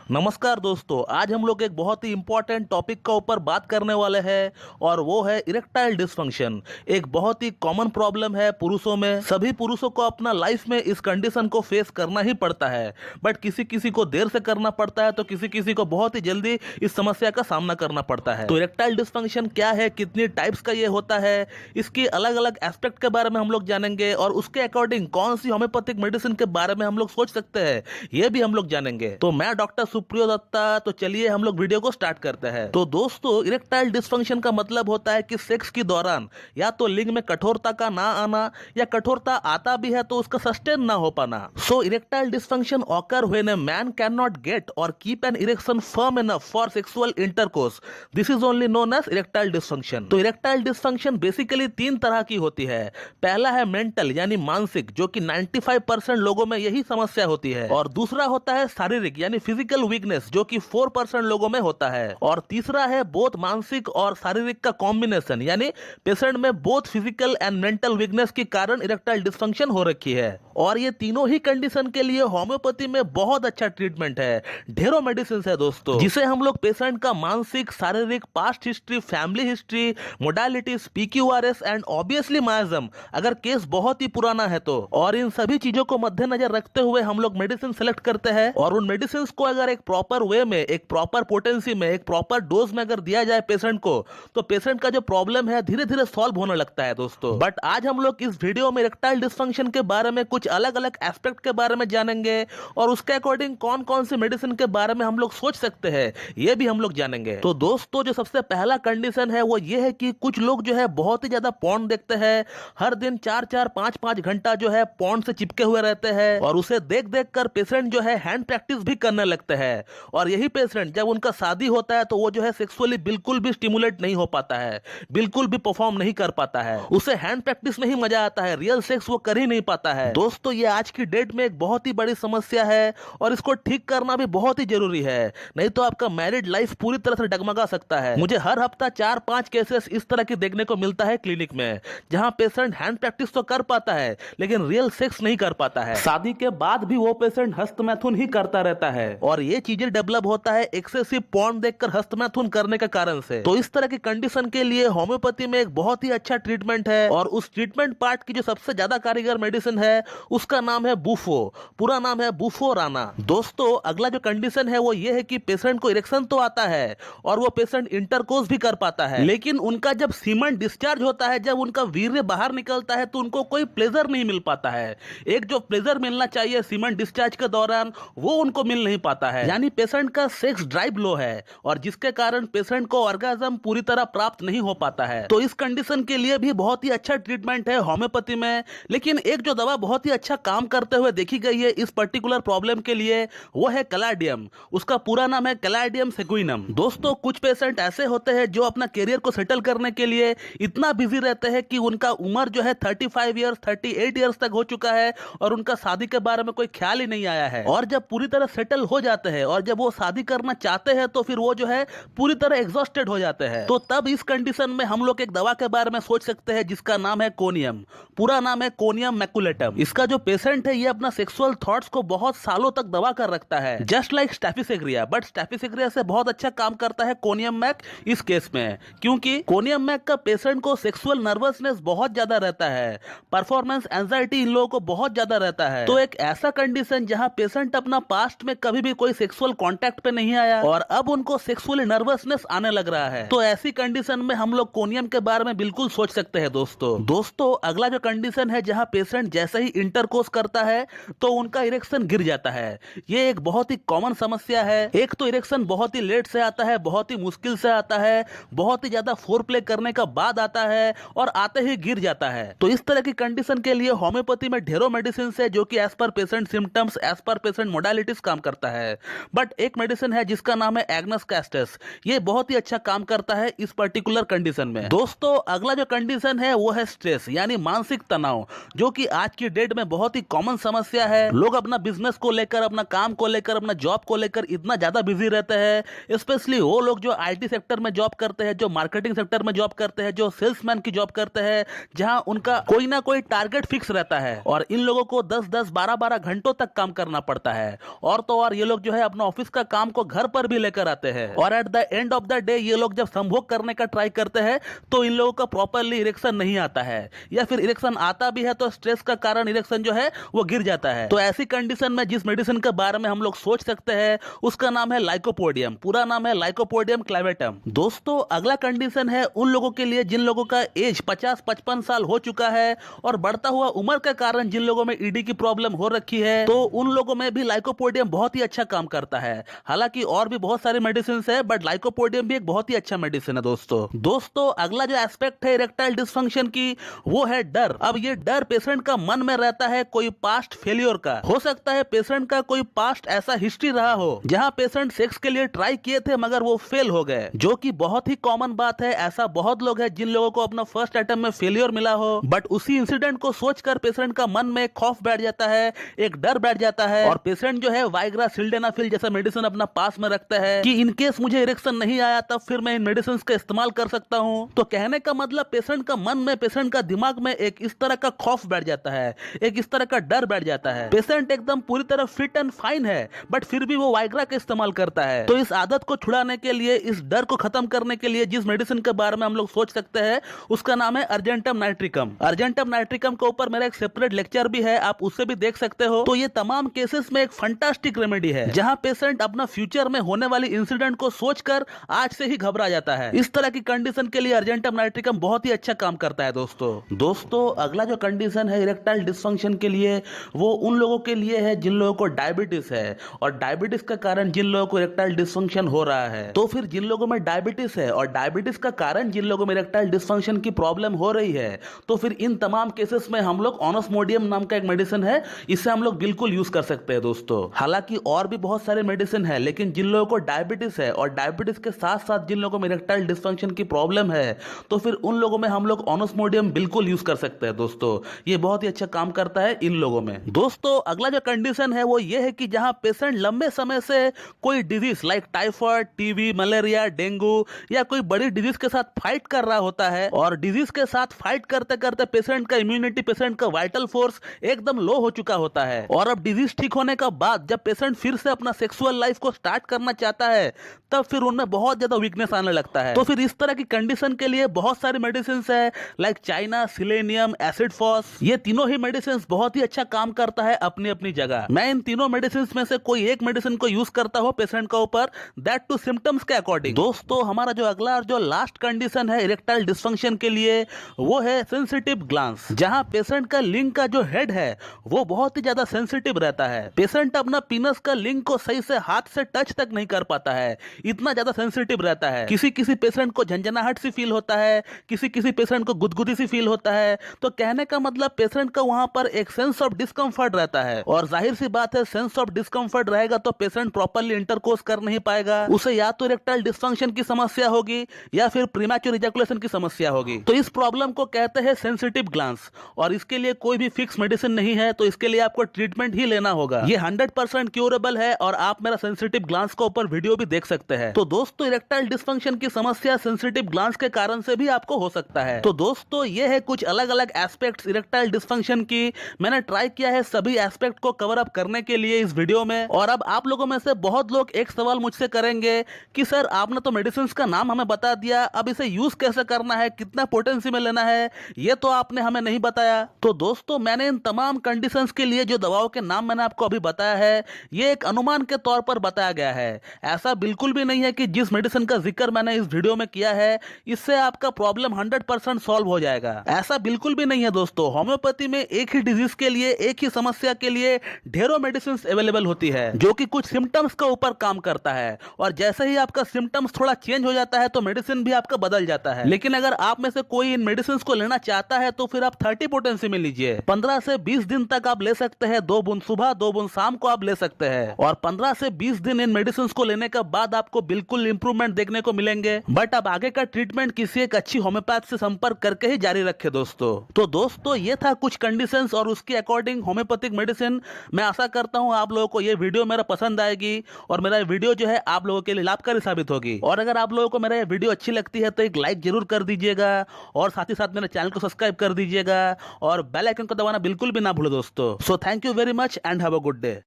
नमस्कार दोस्तों, आज हम लोग एक बहुत ही इंपॉर्टेंट टॉपिक का ऊपर बात करने वाले हैं और वो है इरेक्टाइल डिसफंक्शन। एक बहुत ही कॉमन प्रॉब्लम है पुरुषों में। सभी पुरुषों को अपना लाइफ में इस कंडीशन को फेस करना ही पड़ता है, बट किसी किसी को देर से करना पड़ता है तो किसी किसी को बहुत ही जल्दी इस समस्या का सामना करना पड़ता है। तो इरेक्टाइल डिसफंक्शन क्या है, कितनी टाइप्स का ये होता है, इसकी अलग अलग एस्पेक्ट के बारे में हम लोग जानेंगे और उसके अकॉर्डिंग कौन सी होम्योपैथिक मेडिसिन के बारे में हम लोग सोच सकते हैं, ये भी हम लोग जानेंगे। तो मैं डॉक्टर सुप्रियो दत्ता, तो चलिए हम लोग वीडियो को स्टार्ट करते हैं। तो दोस्तों, इरेक्टाइल डिसफंक्शन का मतलब होता है कि सेक्स के दौरान या तो लिंग में कठोरता का ना आना या कठोरता आता भी है तो उसका सस्टेन ना हो पाना। So erectile dysfunction occur when a man can not get और keep an erection firm enough for sexual intercourse. This is only known as erectile dysfunction. तो इरेक्टाइल डिसफंक्शन बेसिकली तीन तरह की होती है। पहला है मेंटल यानी मानसिक, जो कि 95% लोगों में यही समस्या होती है, और दूसरा होता है शारीरिक यानी फिजिकल वीकनेस, जो कि 4% लोगों में होता है, और तीसरा है बोथ मानसिक और शारीरिक का कॉम्बिनेशन, यानी पेशेंट में both physical and mental weakness के कारण इरेक्टाइल डिसफंक्शन हो रखी है। और ये तीनों ही कंडीशन के लिए होम्योपैथी में बहुत अच्छा ट्रीटमेंट है। ढेरों मेडिसिन है दोस्तों, जिसे हम लोग पेशेंट का मानसिक, शारीरिक, past history, family history, modalities, PQRS and obviously मायाजम, अगर केस बहुत ही पुराना है तो, और इन सभी चीजों को मद्देनजर रखते हुए हम लोग मेडिसिन सेलेक्ट करते हैं। और उन मेडिसिन को अगर एक प्रॉपर वे में, एक प्रॉपर पोटेंसी में, एक प्रॉपर डोज में अगर दिया जाए पेशेंट को, तो पेशेंट का जो प्रॉब्लम है धीरे धीरे सॉल्व होने लगता है दोस्तों। बट आज हम लोग इस वीडियो में इरेक्टाइल डिसफंक्शन के बारे में कुछ अलग अलग एस्पेक्ट के बारे में जानेंगे और उसके अकॉर्डिंग कौन कौन सी मेडिसिन के बारे में हम लोग सोच सकते हैं, ये भी हम लोग जानेंगे। तो दोस्तों, जो सबसे पहला कंडीशन है वो ये है कि कुछ लोग जो है बहुत ही ज्यादा पॉर्न देखते हैं। हर दिन 4-4, 5-5 घंटा जो है पॉर्न से चिपके हुए रहते हैं और उसे देख देख कर पेशेंट जो है हैंड प्रैक्टिस भी करने लगते हैं। और यही पेशेंट जब उनका शादी होता है तो वो जो है सेक्सुअली बिल्कुल भी स्टिमुलेट नहीं हो पाता है, बिल्कुल भी परफॉर्म नहीं कर पाता है, उसे हैंड प्रैक्टिस में ही मजा आता है, रियल सेक्स वो कर ही नहीं पाता है। दोस्तों, ये आज की डेट में एक बहुत ही बड़ी समस्या है और इसको ठीक करना भी बहुत ही जरूरी है, नहीं तो आपका मैरिड लाइफ पूरी तरह से डगमगा सकता है। मुझे हर हफ्ता 4-5 केसेस इस तरह के देखने को मिलता है क्लिनिक में, जहां पेशेंट हैंड प्रैक्टिस तो कर पाता है लेकिन रियल सेक्स नहीं कर पाता है। शादी के बाद भी वो पेशेंट हस्तमैथुन ही करता रहता है और ये चीजें डेवलप होता है एक्सेसिव पॉर्न देखकर हस्तमैथुन करने के कारण से। तो इस तरह की कंडीशन के लिए होम्योपैथी में एक बहुत ही अच्छा ट्रीटमेंट है, और उस ट्रीटमेंट पार्ट की जो सबसे ज्यादा कारीगर मेडिसिन है उसका नाम है बूफो। पूरा नाम है बूफो राना। दोस्तों, अगला जो कंडीशन है वो ये है कि पेशेंट को इरेक्शन तो आता है और वो पेशेंट इंटरकोर्स भी कर पाता है, लेकिन उनका जब सीमेंट डिस्चार्ज होता है, जब उनका वीर्य बाहर निकलता है, तो उनको कोई प्लेजर नहीं मिल पाता है। एक जो प्लेजर मिलना चाहिए सीमेंट डिस्चार्ज के दौरान, वो उनको मिल नहीं पाता है, यानी पेशेंट का सेक्स ड्राइव लो है और जिसके कारण पेशेंट को ऑर्गेज्म पूरी तरह प्राप्त नहीं हो पाता है। तो इस कंडीशन के लिए भी बहुत ही अच्छा ट्रीटमेंट है होम्योपैथी में। लेकिन एक जो दवा बहुत ही अच्छा काम करते हुए देखी गई है इस पर्टिकुलर प्रॉब्लम के लिए, वो है कैलाडियम। उसका पूरा नाम है कैलाडियम सेक्विनम। दोस्तों, कुछ पेशेंट ऐसे होते हैं जो अपना करियर को सेटल करने के लिए इतना बिजी रहते हैं कि उनका उम्र जो है 35 ईयर्स, 38 ईयर्स तक हो चुका है और उनका शादी के बारे में कोई ख्याल ही नहीं आया है। और जब पूरी तरह सेटल हो जाते हैं और जब वो शादी करना चाहते हैं तो फिर वो जो है पूरी तरह एग्जॉस्टेड हो जाते हैं। तो तब इस कंडीशन में हम लोग एक दवा के बारे में सोच सकते हैं जिसका नाम है कोनियम। पूरा नाम है कोनियम मैकुलेटम। इसका जो पेशेंट है ये अपना सेक्सुअल थॉट्स को बहुत सालों तक दबा कर रखता है, जस्ट लाइक स्टैफिसेग्रिया, बट स्टैफिसेग्रिया से बहुत अच्छा काम करता है कोनियम मैक इस केस में, क्योंकि कोनियम मैक का पेशेंट को सेक्सुअल नर्वसनेस बहुत ज्यादा रहता है, परफॉर्मेंस एंजाइटी इन लोगों को बहुत ज्यादा रहता है। तो एक ऐसा कंडीशन जहां पेशेंट अपना पास्ट में कभी भी कोई सेक्सुअल कांटेक्ट पे नहीं आया और अब उनको सेक्सुअली नर्वसनेस आने लग रहा है, तो ऐसी कंडीशन में हम लोग कोनियम के बारे में बिल्कुल सोच सकते हैं दोस्तों, अगला जो कंडीशन है जहां पेशेंट जैसे ही इंटरकोर्स करता है तो उनका इरेक्शन गिर जाता है। ये एक बहुत ही कॉमन समस्या है। एक तो इरेक्शन बहुत ही लेट से आता है, बहुत ही मुश्किल से आता है, बहुत ही ज्यादा फोर प्ले करने का बाद आता है और आते ही गिर जाता है। तो इस तरह की कंडीशन के लिए होम्योपैथी में ढेरों मेडिसिन है जो कि as per patient symptoms, as per patient modalities काम करता है। बट एक मेडिसिन है जिसका नाम है एग्नस कैस्टस। ये बहुत ही अच्छा काम करता है इस पर्टिकुलर कंडीशन में। दोस्तों, अगला जो कंडीशन है वो है स्ट्रेस यानी मानसिक तनाव, जो कि आज की डेट में बहुत ही कॉमन समस्या है। लोग अपना बिजनेस को लेकर, अपना काम को लेकर, अपना जॉब को लेकर इतना ज्यादा बिजी रहते हैं, स्पेशली वो लोग जो IT सेक्टर में जॉब करते हैं, जो मार्केटिंग सेक्टर में जॉब करते हैं, जो सेल्समैन की जॉब करते हैं, जहां उनका कोई ना कोई टारगेट फिक्स रहता है और इन लोगों को 10-10, 12-12 घंटों तक काम करना पड़ता है। और तो और ये लोग जो है अपना ऑफिस का काम को घर पर भी लेकर आते हैं और at the end of the day ये लोग जब संभोग करने का ट्राई करते हैं तो इन लोगों का प्रॉपरली इरेक्शन नहीं आता है, या फिर इरेक्शन आता भी है तो स्ट्रेस का कारण इरेक्शन जो है वो गिर जाता है। तो ऐसी कंडीशन में जिस मेडिसिन के बारे में हम लोग सोच सकते हैं उसका नाम है लाइकोपोडियम। पूरा नाम है लाइकोपोडियम क्लेवेटम। दोस्तों अगला कंडीशन है उन लोगों के लिए जिन लोगों का एज 50-55 साल हो चुका है और बढ़ता हुआ उम्र के कारण जिन लोगों में ईडी की प्रॉब्लम हो रखी है, तो उन लोगों में भी लाइकोपोडियम बहुत ही अच्छा काम करता है। हालांकि और भी बहुत सारे मेडिसिन है बट लाइकोपोडियम भी एक बहुत ही अच्छा मेडिसिन है। दोस्तों अगला जो एस्पेक्ट है इरेक्टाइल डिस्फंक्शन की वो है डर। अब ये डर पेशेंट का मन में रहता है कोई पास्ट फेलियर का। हो सकता है पेशेंट का कोई पास्ट ऐसा हिस्ट्री रहा हो जहां पेशेंट सेक्स के लिए ट्राई किए थे मगर वो फेल हो गए, जो कि बहुत ही कॉमन बात है। ऐसा बहुत लोग हैं जिन लोगों को अपना फर्स्ट अटेम्प्ट में फेलियर मिला हो बट उसी इंसिडेंट को सोचकर पेशेंट का मन में खौफ बैठ जाता है, एक डर बैठ जाता है और पेशेंट जो है वाइग्रा सिल्डेनाफिल जैसा मेडिसिन अपना पास में रखता है कि इन केस मुझे इरेक्शन नहीं आया तब फिर मैं इन मेडिसिन का इस्तेमाल कर सकता हूं। तो कहने का मतलब पेशेंट का मन में, पेशेंट का दिमाग में एक इस तरह का खौफ बैठ जाता है, एक इस तरह का डर बैठ जाता है। पेशेंट एकदम पूरी तरह फिट एंड फाइन है बट फिर भी वो वाइग्रा का इस्तेमाल करता है। तो इस आदत को छुड़ाने के लिए, इस डर को खत्म करने के लिए जिस मेडिसिन के बारे में हम लोग सोच सकते हैं उसका नाम है अर्जेंटम नाइट्रिकम। अर्जेंटम नाइट्रिकम के ऊपर मेरा एक सेपरेट लेक्चर भी है, आप उससे भी देख सकते हो। तो ये तमाम केसेस में एक फंटास्टिक रेमेडी है जहां पेशेंट अपना फ्यूचर में होने वाली इंसिडेंट को सोचकर आज से ही घबरा जाता है। इस तरह की कंडीशन के लिए अर्जेंटम नाइट्रिकम बहुत ही अच्छा काम करता है। दोस्तों अगला जो कंडीशन है इरेक्टाइल डिस्फंक्शन के लिए वो उन लोगों के लिए है जिन लोगों को डायबिटीज है और डायबिटीज का कारण जिन लोगों को इरेक्टाइल डिस्फंक्शन हो रहा है। तो फिर जिन लोगों में डायबिटीज है और डायबिटीज का कारण जिन लोगों में इरेक्टाइल डिस्फंक्शन की प्रॉब्लम हो रही है, तो फिर इन तमाम केसेस में हम लोग ऑनोस्मोडियम नाम का एक मेडिसिन है, इसे हम लोग बिल्कुल यूज कर सकते हैं। दोस्तों हालांकि और भी बहुत सारे मेडिसिन है लेकिन जिन लोगों को डायबिटीज है और डायबिटीज के साथ साथ जिन लोगों में इरेक्टाइल डिस्फंक्शन की प्रॉब्लम है तो फिर उन लोगों में हम लोग ऑनोस्मोडियम बिल्कुल यूज कर सकते हैं। दोस्तों ये बहुत ही अच्छा काम करता है इन लोगों में। दोस्तों अगला जो कंडीशन है वो ये है कि जहां पेशेंट लंबे समय से कोई disease like typhoid, TB, malaria, dengue या कोई बड़ी डिजीज के साथ फाइट कर रहा होता है और डिजीज के साथ फाइट करते करते पेशेंट का इम्यूनिटी, पेशेंट का वाइटल फोर्स एकदम लो हो चुका होता है और अब डिजीज ठीक होने का बाद जब पेशेंट फिर से अपना सेक्सुअल लाइफ को स्टार्ट करना चाहता है तब फिर उनमें बहुत ज्यादा वीकनेस आने लगता है। तो फिर इस तरह की कंडीशन के लिए बहुत सारी मेडिसिन है like China, selenium, acid phos. ये तीनों ही मेडिसिन बहुत ही अच्छा काम करता है अपनी अपनी जगह। मैं इन तीनों मेडिसिन में से कोई एक मेडिसिन को यूज करता हूं पेशेंट के ऊपर, दैट टू सिम्टम्स के अकॉर्डिंग। दोस्तों हमारा जो अगला और जो लास्ट कंडीशन है इरेक्टाइल डिस्फंक्शन के लिए वो है सेंसिटिव ग्लैंड्स। जहां पेशेंट का लिंग का जो हेड है वो बहुत ही ज्यादा सेंसिटिव रहता है। पेशेंट अपना पीनस का लिंग को सही से हाथ से टच तक नहीं कर पाता है, इतना ज्यादा सेंसिटिव रहता है। किसी किसी पेशेंट को झंझनाहट सी फील होता है, किसी किसी पेशेंट को गुदगुदी सी फील होता है। तो कहने का मतलब पेशेंट का वहां पर एक सेंस ऑफ डिस्कंफर्ट रहता है और जाहिर सी बात है सेंस ऑफ डिस्कंफर्ट रहेगा तो पेशेंट प्रॉपर्ली इंटरकोर्स कर नहीं पाएगा। उसे या तो इरेक्टाइल डिस्फंक्शन की समस्या होगी या फिर प्रीमैच्योर इजैकुलेशन की समस्या होगी। तो इस प्रॉब्लम को कहते हैं सेंसिटिव ग्लैंड्स और इसके लिए कोई भी फिक्स मेडिसिन नहीं है, तो इसके लिए आपको ट्रीटमेंट ही लेना होगा। ये 100% क्यूरेबल है और आप मेरा सेंसिटिव ग्लैंड्स का ऊपर वीडियो भी देख सकते हैं। तो दोस्तों इरेक्टाइल डिस्फंक्शन की समस्या सेंसिटिव ग्लैंड्स के कारण से भी आपको हो सकता है। तो दोस्तों ये है कुछ अलग अलग एस्पेक्ट्स इरेक्टाइल डिस्फंक्शन की। मैंने ट्राई किया है सभी एस्पेक्ट को कवर अप करने के लिए इस वीडियो में। और अब आप लोगों में से बहुत लोग एक सवाल मुझसे करेंगे कि सर आपने तो मेडिसिन का नाम हमें बता दिया, अब इसे यूज कैसे करना है, कितना पोटेंसी में लेना है, ये तो आपने हमें नहीं बताया। तो दोस्तों मैंने इन तमाम कंडीशंस के लिए जो दवाओं के नाम मैंने आपको अभी बताया है ये एक अनुमान के तौर पर बताया गया है। ऐसा बिल्कुल भी नहीं है कि जिस मेडिसिन का जिक्र मैंने इस वीडियो में किया है इससे आपका प्रॉब्लम 100% सॉल्व हो जाएगा, ऐसा बिल्कुल भी नहीं है। दोस्तों होम्योपैथी में एक ही डिजीज के लिए, एक ही समस्या के लिए ढेरों मेडिसिन अवेलेबल होती है जो कि कुछ सिम्टम्स के ऊपर काम करता है और जैसे ही आपका सिम्टम्स थोड़ा चेंज हो जाता है तो मेडिसिन भी आपका बदल जाता है। लेकिन अगर आप में से कोई इन मेडिसिन को लेना चाहता है तो फिर आप 30 पोटेंसी में लीजिए। 15 से 20 दिन तक आप ले सकते हैं, 2 बूंद सुबह 2 बूंद शाम को आप ले सकते हैं और 15 से 20 दिन इन मेडिसिन को लेने के बाद आपको बिल्कुल इंप्रूवमेंट देखने को मिलेंगे। बट अब आगे का ट्रीटमेंट किसी एक अच्छी होम्योपैथ से संपर्क करके ही जारी रखे दोस्तों। तो दोस्तों ये था कुछ कंडीशंस और उसके अकॉर्डिंग होम्योपैथिक मेडिसिन। मैं आशा करता हूं आप लोगों को ये वीडियो मेरा पसंद आएगी और मेरा वीडियो जो है आप लोगों के लिए लाभकारी साबित होगी। और अगर आप लोगों को मेरा ये वीडियो अच्छी लगती है तो एक लाइक जरूर कर दीजिएगा और साथ ही साथ मेरे चैनल को सब्सक्राइब कर दीजिएगा और बेल आइकन को दबाना बिल्कुल भी ना भूलो दोस्तों। So thank you very much and have a good day.